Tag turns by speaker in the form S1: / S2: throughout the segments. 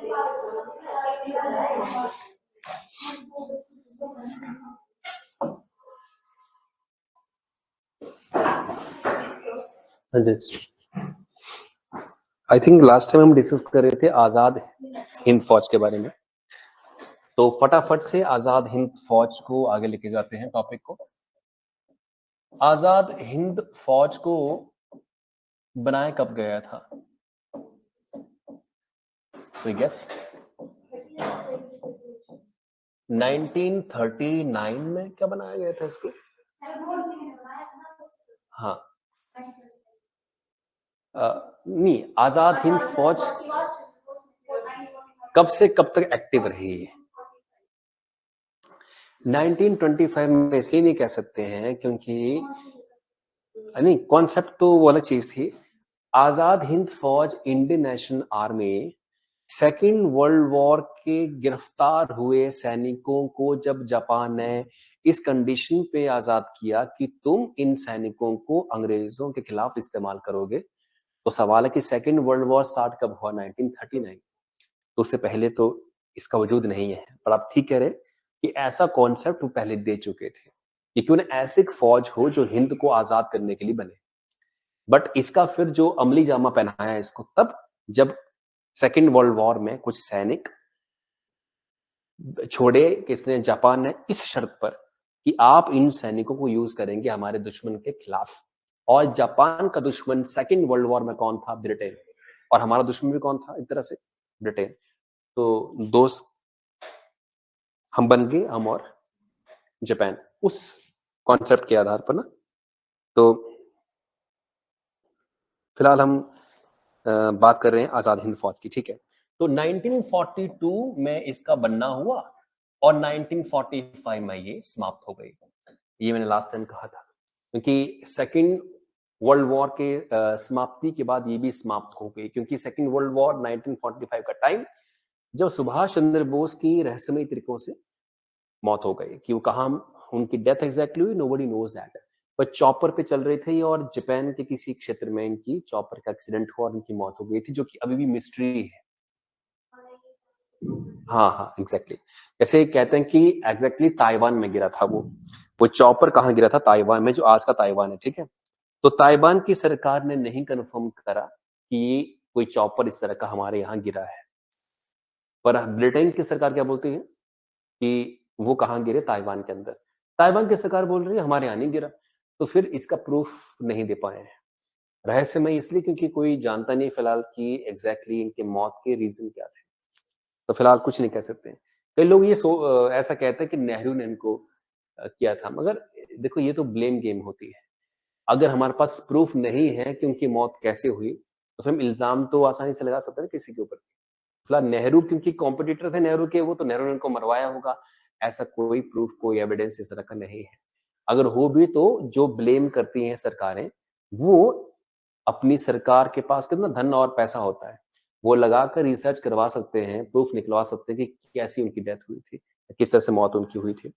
S1: I think last time हम discuss कर रहे थे आजाद हिंद फौज के बारे में, तो फटाफट से आजाद हिंद फौज को आगे लेके जाते हैं टॉपिक को। आजाद हिंद फौज को बनाया कब गया था? कोई गेस? 1939 में क्या बनाया गया था इसको? हाँ, नहीं, आजाद हिंद फौज कब से कब तक एक्टिव रही है? 1925 में इसलिए नहीं कह सकते हैं क्योंकि नहीं, कॉन्सेप्ट तो वो अलग चीज थी। आजाद हिंद फौज Indian national army second world war के गिरफ्तार हुए सैनिकों को जब जापान ने इस कंडीशन पे आजाद किया कि तुम इन सैनिकों को अंग्रेजों के खिलाफ इस्तेमाल करोगे, तो सवाल है कि सेकेंड वर्ल्ड वॉर स्टार्ट कब हुआ? 1939। तो उससे पहले तो इसका वजूद नहीं है। पर आप ठीक कह रहे कि ऐसा कॉन्सेप्ट वो पहले दे चुके थे कि क्यों ना ऐसी एक फौज हो जो हिंद को आजाद करने के लिए बने। बट इसका फिर जो अमली जामा पहनाया इसको तब जब सेकेंड वर्ल्ड वॉर में कुछ सैनिक छोड़े किसने? जापान ने, इस शर्त पर कि आप इन सैनिकों को यूज करेंगे हमारे दुश्मन के खिलाफ। और जापान का दुश्मन सेकेंड वर्ल्ड वॉर में कौन था? ब्रिटेन। और हमारा दुश्मन भी कौन था? एक तरह से ब्रिटेन। तो दोस्त हम बन गए, हम और जापान, उस कॉन्सेप्ट के आधार पर ना। तो फिलहाल हम बात कर रहे हैं आजाद हिंद फौज की, ठीक है। तो 1942 में इसका बनना हुआ और 1945 में ये समाप्त हो गई। ये मैंने लास्ट टाइम कहा था क्योंकि सेकेंड वर्ल्ड वॉर के समाप्ति के बाद ये भी समाप्त हो गई, क्योंकि सेकेंड वर्ल्ड वॉर 1945 का टाइम जब सुभाष चंद्र बोस की रहस्यमय तरीकों से मौत हो गई। कि वो कहाँ उनकी डेथ एग्जैक्टली हुई, नोबडी नोज दैट। पर चॉपर पे चल रहे थे और जापान के किसी क्षेत्र में इनकी चॉपर का एक्सीडेंट हुआ और इनकी मौत हो गई थी, जो कि अभी भी मिस्ट्री है। हाँ हाँ, एग्जैक्टली। जैसे कहते हैं कि एग्जैक्टली ताइवान में गिरा था वो चॉपर कहाँ गिरा था? ताइवान में, जो आज का ताइवान है, ठीक है। तो ताइवान की सरकार ने नहीं कंफर्म करा कि कोई चॉपर इस तरह का हमारे यहाँ गिरा है। पर ब्रिटेन की सरकार क्या बोलती है कि वो कहाँ गिरे? ताइवान के अंदर। ताइवान की सरकार बोल रही है हमारे यहाँ नहीं गिरा। तो फिर इसका प्रूफ नहीं दे पाए हैं। रहस्यमय इसलिए क्योंकि कोई जानता नहीं फिलहाल कि एग्जैक्टली इनके मौत के रीजन क्या थे। तो फिलहाल कुछ नहीं कह सकते। कई लोग ये ऐसा कहते हैं कि नेहरू ने इनको किया था, मगर देखो ये तो ब्लेम गेम होती है। अगर हमारे पास प्रूफ नहीं है कि उनकी मौत कैसे हुई, तो फिर हम इल्जाम तो आसानी से लगा सकते हैं किसी के ऊपर। फिलहाल नेहरू क्योंकि कॉम्पिटिटर थे नेहरू के, वो तो नेहरू ने उनको मरवाया होगा, ऐसा कोई प्रूफ, कोई एविडेंस इस तरह का नहीं है। अगर हो भी तो जो ब्लेम करती हैं सरकारें, वो अपनी सरकार के पास कितना धन और पैसा होता है, वो लगाकर रिसर्च करवा सकते हैं, प्रूफ निकलवा सकते हैं कि कैसी उनकी डेथ हुई थी, किस तरह से मौत उनकी हुई थी।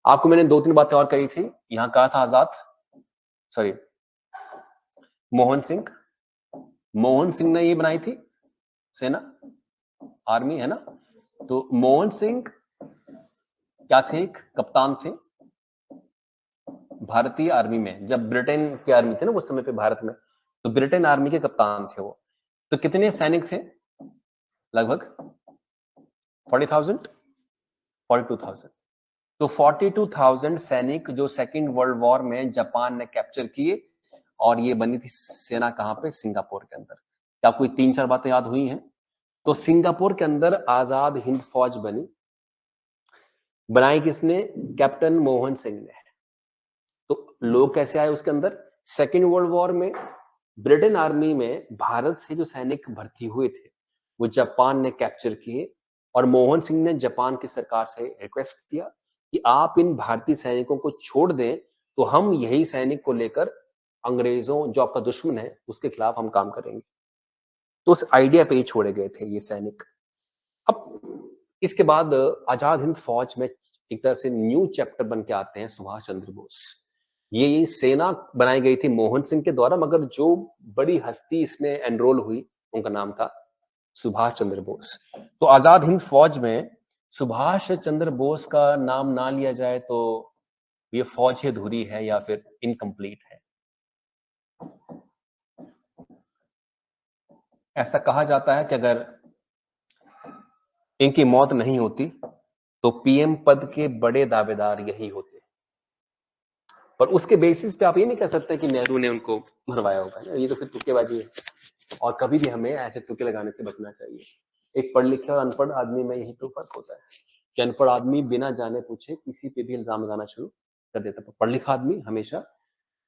S1: आपको मैंने 2-3 बातें और कही थी। यहाँ कहा था आजाद, सॉरी, मोहन सिंह ने ये बनाई थी सेना, आर्मी, है ना। तो मोहन सिंह क्या थे? एक कप्तान थे भारतीय आर्मी में। जब ब्रिटेन की आर्मी थी ना उस समय पे भारत में, तो ब्रिटेन आर्मी के कप्तान थे वो। तो कितने सैनिक थे? लगभग 40,000, 42,000। तो 42,000 सैनिक जो सेकेंड वर्ल्ड वॉर में जापान ने कैप्चर किए, और ये बनी थी सेना कहां पे? सिंगापुर के अंदर। क्या कोई 3-4 बातें याद हुई हैं? तो सिंगापुर के अंदर आजाद हिंद फौज बनाई किसने? कैप्टन मोहन सिंह ने। तो लोग कैसे आए उसके अंदर? सेकेंड वर्ल्ड वॉर में ब्रिटेन आर्मी में भारत से जो सैनिक भर्ती हुए थे वो जापान ने कैप्चर किए, और मोहन सिंह ने जापान की सरकार से रिक्वेस्ट किया कि आप इन भारतीय सैनिकों को छोड़ दें, तो हम यही सैनिक को लेकर अंग्रेजों, जो आपका दुश्मन है, उसके खिलाफ हम काम करेंगे। तो उस आइडिया पे ही छोड़े गए थे ये सैनिक। अब इसके बाद आजाद हिंद फौज में एक तरह से न्यू चैप्टर बन के आते हैं सुभाष चंद्र बोस। ये सेना बनाई गई थी मोहन सिंह के द्वारा, मगर जो बड़ी हस्ती इसमें एनरोल हुई उनका नाम था सुभाष चंद्र बोस। तो आजाद हिंद फौज में सुभाष चंद्र बोस का नाम ना लिया जाए तो ये फौज ही अधूरी है या फिर इनकम्प्लीट है। ऐसा कहा जाता है कि अगर इनकी मौत नहीं होती तो पीएम पद के बड़े दावेदार यही होते। पर उसके बेसिस पे आप ये नहीं कह सकते कि नेहरू ने उनको मरवाया होगा, ये तो फिर तुक्केबाजी है। और कभी भी हमें ऐसे तुक्के लगाने से बचना चाहिए। एक पढ़ लिखे और अनपढ़ आदमी में यही तो फर्क होता है कि अनपढ़ आदमी बिना जाने पूछे किसी पे भी इल्जाम लगाना शुरू कर देता है। पढ़ लिखा आदमी हमेशा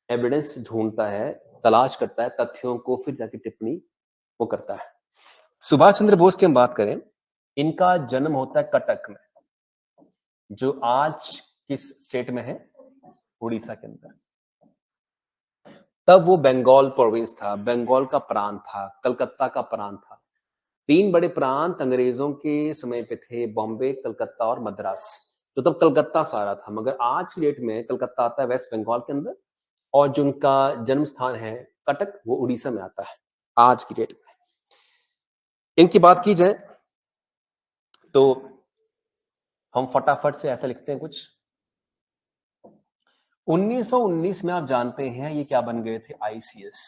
S1: एविडेंस ढूंढता है, तलाश करता है तथ्यों को, फिर जाके टिप्पणी वो करता है। सुभाष चंद्र बोस की हम बात करें, इनका जन्म होता है कटक में, जो आज किस स्टेट में है? उड़ीसा के अंदर। तब वो बंगाल प्रोविंस था, बंगाल का प्रांत था, कलकत्ता का प्रांत था। तीन बड़े प्रांत अंग्रेजों के समय पे थे, बॉम्बे, कलकत्ता और मद्रास। तो तब कलकत्ता सारा था, मगर आज की डेट में कलकत्ता आता है वेस्ट बंगाल के अंदर, और जो उनका जन्म स्थान है कटक, वो उड़ीसा में आता है आज की डेट में। इनकी बात की जाए तो हम फटाफट से ऐसा लिखते हैं कुछ। 1919 में आप जानते हैं ये क्या बन गए थे? आईसीएस।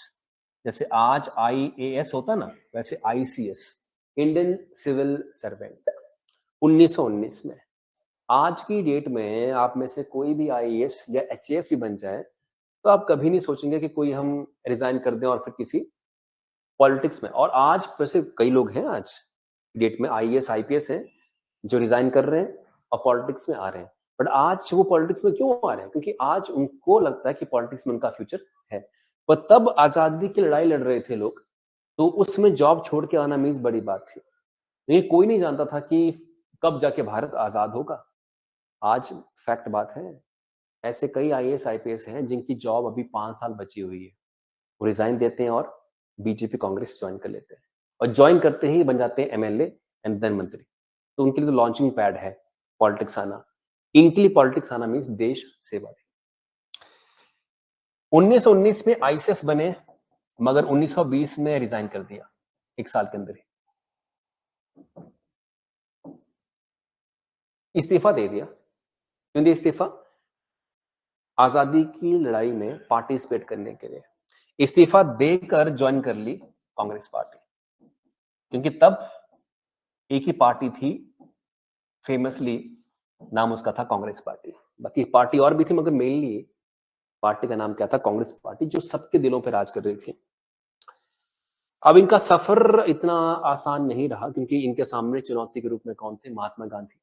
S1: जैसे आज आईएएस होता ना, वैसे आईसीएस, इंडियन सिविल सर्वेंट। 1919 में। आज की डेट में आप में से कोई भी आईएएस या एचएएस भी बन जाए तो आप कभी नहीं सोचेंगे कि कोई हम रिजाइन कर दें और फिर किसी पॉलिटिक्स में। और आज वैसे कई लोग हैं आज डेट में आईएएस आईपीएस हैं जो रिजाइन कर रहे हैं और पॉलिटिक्स में आ रहे हैं। बट आज वो पॉलिटिक्स में क्यों आ रहे हैं? क्योंकि आज उनको लगता है कि पॉलिटिक्स में उनका फ्यूचर है। पर तब आजादी की लड़ाई लड़ रहे थे लोग, तो उसमें जॉब छोड़ के आना मीन्स बड़ी बात थी। ये कोई नहीं जानता था कि कब जाके भारत आजाद होगा। आज फैक्ट बात है, ऐसे कई आईएएस आईपीएस हैं जिनकी जॉब अभी 5 साल बची हुई है। वो रिजाइन देते हैं और बीजेपी कांग्रेस ज्वाइन कर लेते हैं, और ज्वाइन करते ही बन जाते हैं एमएलए एंड देन मंत्री। तो उनके लिए तो लॉन्चिंग पैड है पॉलिटिक्स आना। इनके लिए पॉलिटिक्स आना मीन्स देश सेवा। 1919 में आईसीएस बने, मगर 1920 में रिजाइन कर दिया, 1 साल के अंदर ही इस्तीफा दे दिया। क्यों दिया इस्तीफा? आजादी की लड़ाई में पार्टिसिपेट करने के लिए इस्तीफा देकर ज्वाइन कर ली कांग्रेस पार्टी। क्योंकि तब एक ही पार्टी थी, फेमसली नाम उसका था कांग्रेस पार्टी। बाकी पार्टी और भी थी, मगर मेनली पार्टी का नाम क्या था? कांग्रेस पार्टी, जो सबके दिलों पर राज कर रही थी। अब इनका सफर इतना आसान नहीं रहा, क्योंकि इनके सामने चुनौती के रूप में कौन थे? महात्मा गांधी।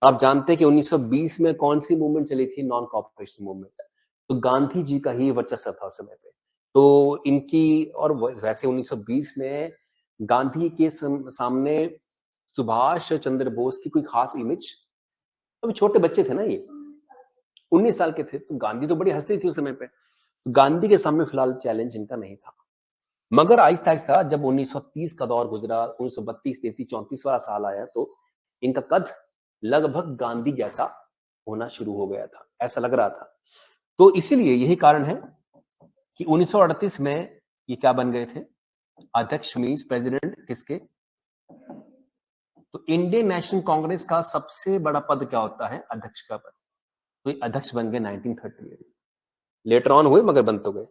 S1: आप जानते हैं कि 1920 में कौन सी मूवमेंट चली थी? Non cooperation movement. तो गांधी जी का ही वर्चस्व था उस समय पे। तो इनकी, और वैसे 1920 में गांधी के सामने सुभाष चंद्र बोस की कोई खास इमेज, तो छोटे बच्चे थे ना, ये 19 साल के थे, तो गांधी तो बड़ी हस्ती थी उस समय पे। गांधी के सामने फिलहाल चैलेंज इनका नहीं था। मगर आहिस्ता आहिस्ता जब 1930 का दौर गुजरा, 1932, 33, 34 वाला साल आया, तो इनका कद लगभग गांधी जैसा होना शुरू हो गया था, ऐसा लग रहा था। तो इसीलिए यही कारण है कि 1938 में ये क्या बन गए थे? अध्यक्ष मीन्स प्रेसिडेंट। किसके? तो इंडियन नेशनल कांग्रेस का सबसे बड़ा पद क्या होता है? अध्यक्ष का पद। तो ये अध्यक्ष बन गए 1930 में। लेटर ऑन हुए मगर बन तो गए।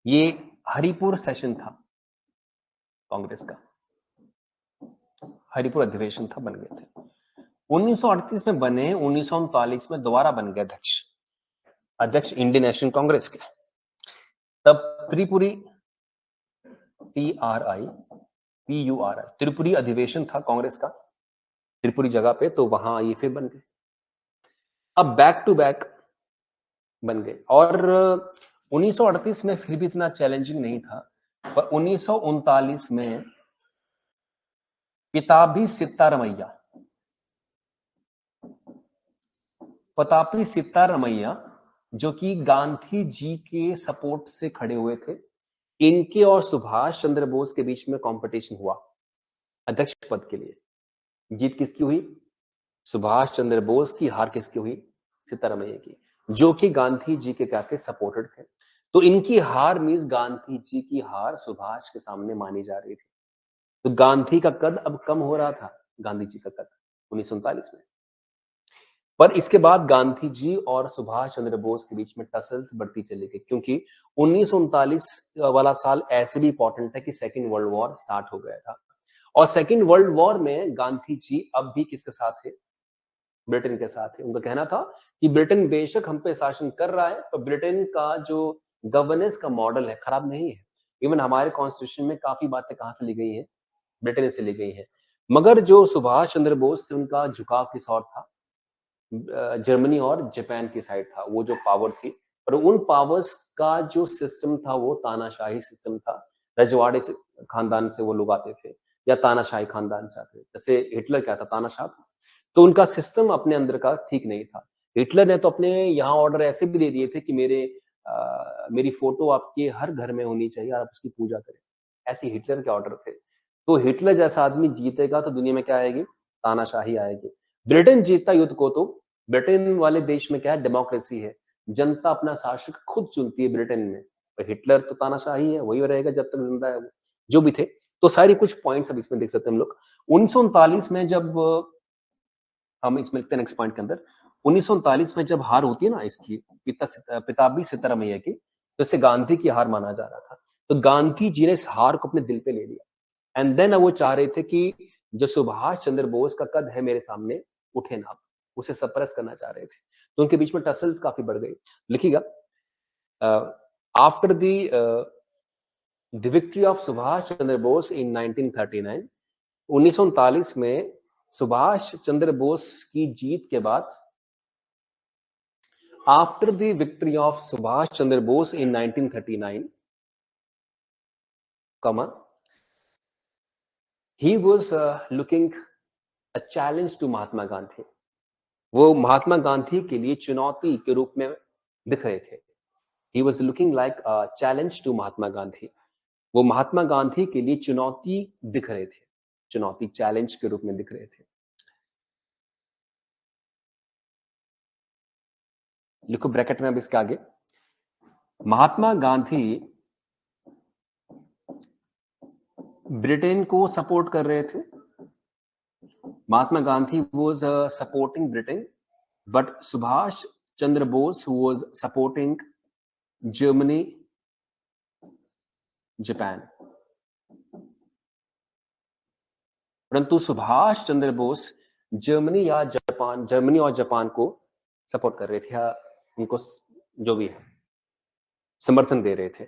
S1: ये हरिपुर सेशन था कांग्रेस का, हरिपुर अधिवेशन था, बन गए थे। 1938 में बने, 1939 में दोबारा बन गए अध्यक्ष, अध्यक्ष इंडियन नेशनल कांग्रेस के। तब त्रिपुरी, TRIPURI, त्रिपुरी अधिवेशन था कांग्रेस का, त्रिपुरी जगह पे, तो वहां ये फिर बन गए। अब बैक टू बैक बन गए। और 1938 में फिर भी इतना चैलेंजिंग नहीं था, पर 1939 में पिताभी सित्तारमैया, जो कि गांधी जी के सपोर्ट से खड़े हुए थे, इनके और सुभाष चंद्र बोस के बीच में कंपटीशन हुआ अध्यक्ष पद के लिए। जीत किसकी हुई? सुभाष चंद्र बोस की। हार किसकी हुई? सिद्धारमैया की, जो कि गांधी जी के क्या थे? सपोर्टेड थे। तो इनकी हार मीन्स गांधी जी की हार सुभाष के सामने मानी जा रही थी। तो गांधी का कद अब कम हो रहा था, गांधी जी का कद 1939 में। पर इसके बाद गांधी जी और सुभाष चंद्र बोस के बीच में टसल्स बढ़ती चली गई, क्योंकि 1939 वाला साल ऐसे भी इंपॉर्टेंट है कि सेकेंड वर्ल्ड वॉर स्टार्ट हो गया था। और सेकेंड वर्ल्ड वॉर में गांधी जी अब भी किसके साथ थे? ब्रिटेन के साथ थे। उनका कहना था कि ब्रिटेन बेशक हम पे शासन कर रहा है, पर ब्रिटेन का जो गवर्नेंस का मॉडल है खराब नहीं है। इवन हमारे कॉन्स्टिट्यूशन में काफी बातें कहां से ली गई हैं? ब्रिटेन से ली गई है। मगर जो सुभाष चंद्र बोस थे, उनका झुकाव किस ओर था? जर्मनी और जापान की साइड था, वो जो पावर थी। और उन पावर्स का जो सिस्टम था वो तानाशाही सिस्टम था। रजवाड़े से खानदान से वो लोग आते थे, या तानाशाही खानदान से आते थे। जैसे हिटलर क्या था? तानाशाह था। तो उनका सिस्टम अपने अंदर का ठीक नहीं था। हिटलर ने तो अपने यहाँ ऑर्डर ऐसे भी दे दिए थे कि मेरी फोटो आपके हर घर में होनी चाहिए, आप उसकी पूजा करें। ऐसे हिटलर के ऑर्डर थे। तो हिटलर जैसा आदमी जीतेगा तो दुनिया में क्या आएगी? तानाशाही आएगी। ब्रिटेन जीतता युद्ध को तो ब्रिटेन वाले देश में क्या है? डेमोक्रेसी है। जनता अपना शासक खुद चुनती है ब्रिटेन में। पर हिटलर तो तानाशाही है, वही रहेगा जब तक जिंदा है वो। जो भी थे, तो सारी कुछ पॉइंट्स अब इसमें देख सकते हैं हम लोग। 1939 में जब हम इसमें लिखते हैं नेक्स्ट पॉइंट के अंदर, 1939 में जब हार होती है ना इसकी, पिताबी सीतारामैया की, तो इसे गांधी की हार माना जा रहा था। तो गांधी जी ने इस हार को अपने दिल पे ले लिया। एंड देन वो चाह रहे थे कि जो सुभाष चंद्र बोस का कद है मेरे सामने, उठे ना, उसे सप्रेस करना चाह रहे थे। तो उनके बीच में टसल्स काफी बढ़ गई। लिखिएगा, after the victory of Subhash Chandra Bose in 1939, 1939 में सुभाष चंद्र बोस की जीत के बाद, after the victory of Subhash Chandra Bose in 1939, comma, he was looking a challenge to Mahatma Gandhi. वो महात्मा गांधी के लिए चुनौती के रूप में दिख रहे थे। He was looking like a challenge to Mahatma Gandhi. वो महात्मा गांधी के लिए चुनौती दिख रहे थे, चुनौती चैलेंज के रूप में दिख रहे थे। लिखो ब्रैकेट में अब इसके आगे, महात्मा गांधी ब्रिटेन को सपोर्ट कर रहे थे। Mahatma Gandhi was supporting Britain, but Subhash Chandra Bose was supporting Germany, Japan. परंतु सुभाष चंद्र बोस जर्मनी और जापान को सपोर्ट कर रहे थे, या उनको जो भी है समर्थन दे रहे थे।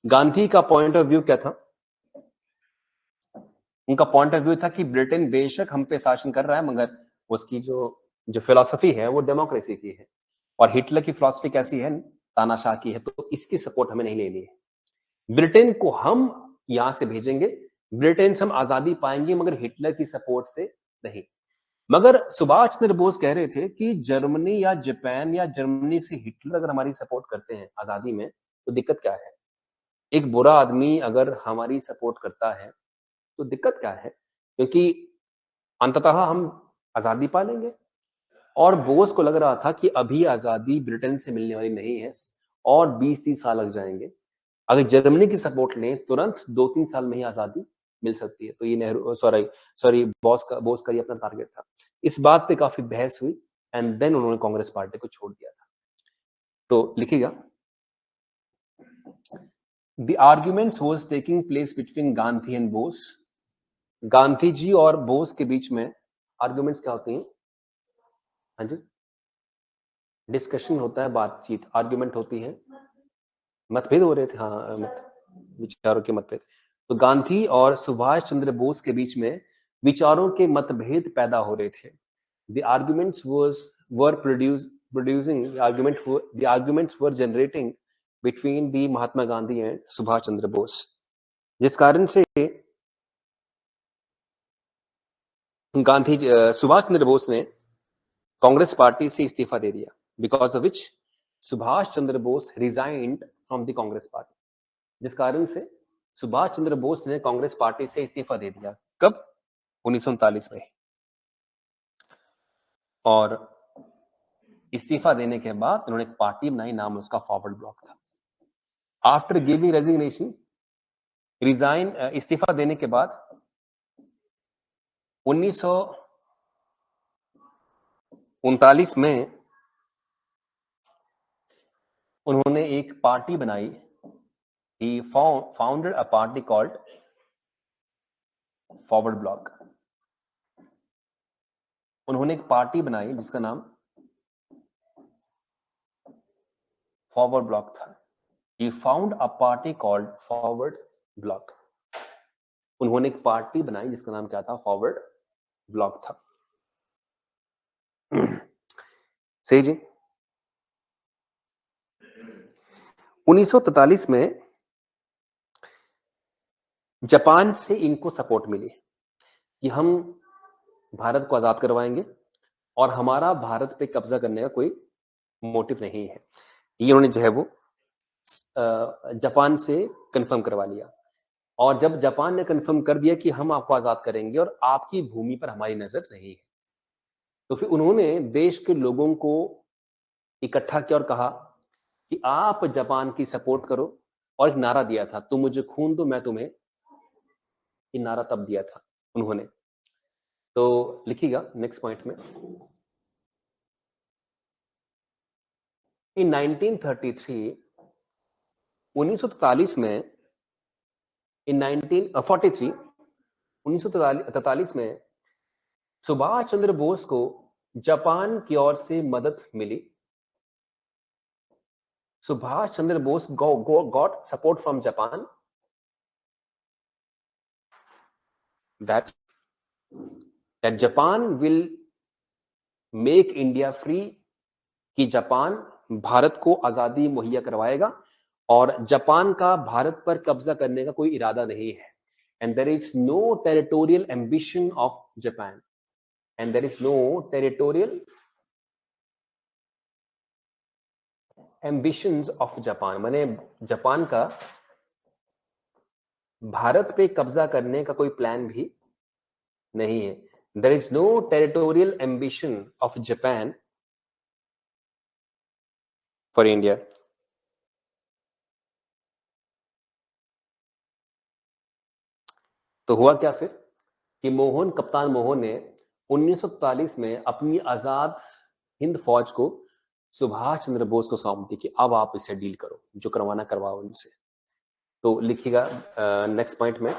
S1: गांधी का पॉइंट ऑफ व्यू क्या था? उनका पॉइंट ऑफ व्यू था कि ब्रिटेन बेशक हम पे शासन कर रहा है, मगर उसकी जो फिलॉसफी है वो डेमोक्रेसी की है। और हिटलर की फिलॉसफी कैसी है? तानाशाह की है। तो इसकी सपोर्ट हमें नहीं लेनी है। ब्रिटेन को हम यहां से भेजेंगे, ब्रिटेन से हम आजादी पाएंगे, मगर हिटलर की सपोर्ट से नहीं। मगर सुभाष चंद्र बोस कह रहे थे कि जर्मनी या जापान या जर्मनी से हिटलर अगर हमारी सपोर्ट करते हैं आजादी में, तो दिक्कत क्या है? एक बुरा आदमी अगर हमारी सपोर्ट करता है तो दिक्कत क्या है? क्योंकि अंततः हम आजादी पा लेंगे। और बोस को लग रहा था कि अभी आजादी ब्रिटेन से मिलने वाली नहीं है, और 20-30 साल लग जाएंगे। अगर जर्मनी की सपोर्ट लें, तुरंत 2-3 साल में ही आजादी मिल सकती है। तो ये नेहरू सॉरी बोस का ये अपना टारगेट था। इस बात पे काफी बहस हुई, एंड देन उन्होंने कांग्रेस पार्टी को छोड़ दिया था। तो लिखिएगा, the arguments was taking place between Gandhi and Bose. Gandhi ji और बोस के बीच में आर्ग्यूमेंट्स क्या होती हैं? हाँ जी, डिस्कशन होता है, बातचीत। आर्ग्यूमेंट होती है, मतभेद हो रहे थे। हाँ, विचारों के मतभेद। तो गांधी और सुभाष चंद्र बोस के बीच में विचारों के मतभेद पैदा हो रहे थे। The arguments were generating between the Mahatma Gandhi and Subhash Chandra Bose, जिस कारण से सुभाष चंद्र बोस ने कांग्रेस पार्टी से इस्तीफा दे दिया, because of which Subhash Chandra Bose resigned from the Congress party. जिस कारण से सुभाष चंद्र बोस ने कांग्रेस पार्टी से इस्तीफा दे दिया। कब? 1939 में। और इस्तीफा देने के बाद उन्होंने एक पार्टी बनाई, नाम उसका फॉरवर्ड ब्लॉक था। आफ्टर गिविंग रेजिग्नेशन, रिजाइन इस्तीफा देने के बाद 1939 में उन्होंने एक पार्टी बनाई। He founded a party called forward block. उन्होंने एक पार्टी बनाई जिसका नाम फॉरवर्ड ब्लॉक था। He found a party called forward block. उन्होंने एक पार्टी बनाई जिसका नाम क्या था? फॉरवर्ड ब्लॉक था। सही जी। 1943 में जापान से इनको सपोर्ट मिली कि हम भारत को आजाद करवाएंगे और हमारा भारत पे कब्जा करने का कोई मोटिव नहीं है। ये उन्होंने जो है वो जापान से कंफर्म करवा लिया। और जब जापान ने कंफर्म कर दिया कि हम आपको आजाद करेंगे और आपकी भूमि पर हमारी नजर नहीं है, तो फिर उन्होंने देश के लोगों को इकट्ठा किया और कहा कि आप जापान की सपोर्ट करो। और एक नारा दिया था, तुम मुझे खून दो मैं तुम्हें। ये नारा तब दिया था उन्होंने। तो लिखिएगा नेक्स्ट पॉइंट में। इन 1933 1943 में इन 1943 में सुभाष चंद्र बोस को जापान की ओर से मदद मिली। Subhash Chandra Bose got support from Japan that Japan will make India free, कि जापान भारत को आजादी मुहैया करवाएगा और जापान का भारत पर कब्जा करने का कोई इरादा नहीं है। And there is no territorial ambition of Japan. And there is no territorial ambitions of Japan. माने जापान का भारत पे कब्जा करने का कोई प्लान भी नहीं है। There is no territorial ambition of Japan for India. तो हुआ क्या फिर कि कप्तान मोहन ने 1943 में अपनी आजाद हिंद फौज को सुभाष चंद्र बोस को सौंप दी कि अब आप इसे डील करो, जो करवाना करवाओ उनसे। तो लिखिएगा नेक्स्ट पॉइंट में।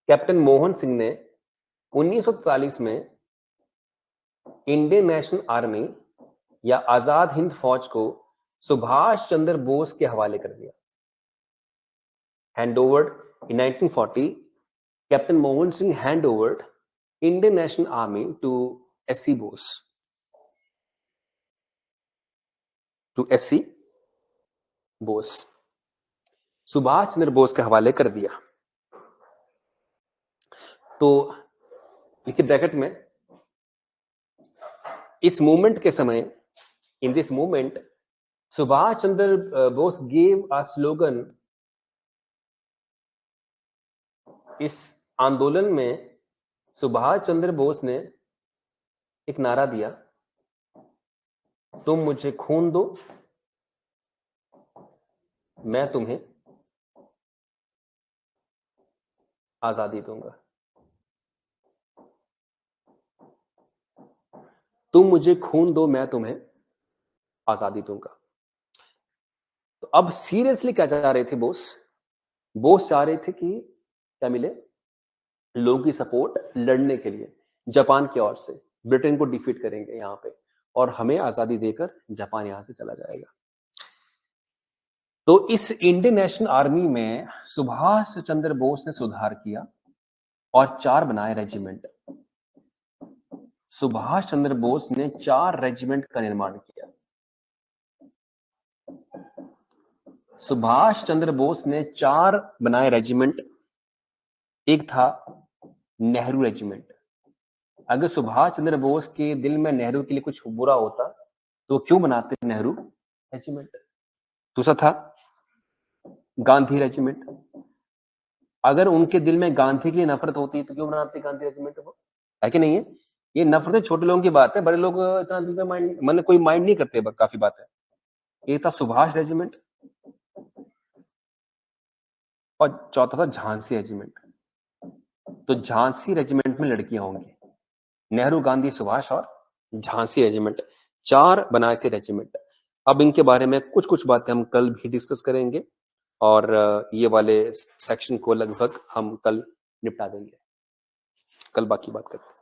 S1: कैप्टन मोहन सिंह ने 1943 में इंडियन नेशनल आर्मी या आजाद हिंद फौज को सुभाष चंद्र बोस के हवाले कर दिया। Hand overed in 1940, Captain Mohan Singh hand overed Indian National Army to S.C. Bose. Subhash Chandra Bose के हवाले कर दिया। तो लिखिए ब्रैकेट में, इस मूवमेंट के समय, in this movement Subhash Chandra Bose gave a slogan. इस आंदोलन में सुभाष चंद्र बोस ने एक नारा दिया, तुम मुझे खून दो मैं तुम्हें आजादी दूंगा। तुम मुझे खून दो मैं तुम्हें आजादी दूंगा। तो अब सीरियसली क्या चाह रहे थे बोस चाह रहे थे कि क्या मिले? लोगों की सपोर्ट लड़ने के लिए जापान की ओर से। ब्रिटेन को डिफीट करेंगे यहां पे और हमें आजादी देकर जापान यहां से चला जाएगा। तो इस इंडियन नेशनल आर्मी में सुभाष चंद्र बोस ने सुधार किया और 4 बनाए रेजिमेंट। सुभाष चंद्र बोस ने 4 रेजिमेंट का निर्माण किया। सुभाष चंद्र बोस ने 4 बनाए रेजिमेंट। एक था नेहरू रेजिमेंट। अगर सुभाष चंद्र बोस के दिल में नेहरू के लिए कुछ बुरा होता तो क्यों बनाते नेहरू रेजिमेंट? दूसरा था गांधी रेजिमेंट। अगर उनके दिल में गांधी के लिए नफरत होती तो क्यों बनाते गांधी रेजिमेंट को? है कि नहीं है? ये नफरत छोटे लोगों की बात है, बड़े लोग इतना दिल में माइंड कोई माइंड नहीं करते, काफी बात है। ये था सुभाष रेजिमेंट। और चौथा था झांसी रेजिमेंट। तो झांसी रेजिमेंट में लड़कियां होंगी, नेहरू, गांधी, सुभाष और झांसी रेजिमेंट, 4 बनाए थे रेजिमेंट। अब इनके बारे में कुछ कुछ बातें हम कल भी डिस्कस करेंगे और ये वाले सेक्शन को लगभग हम कल निपटा देंगे। कल बाकी बात करते हैं।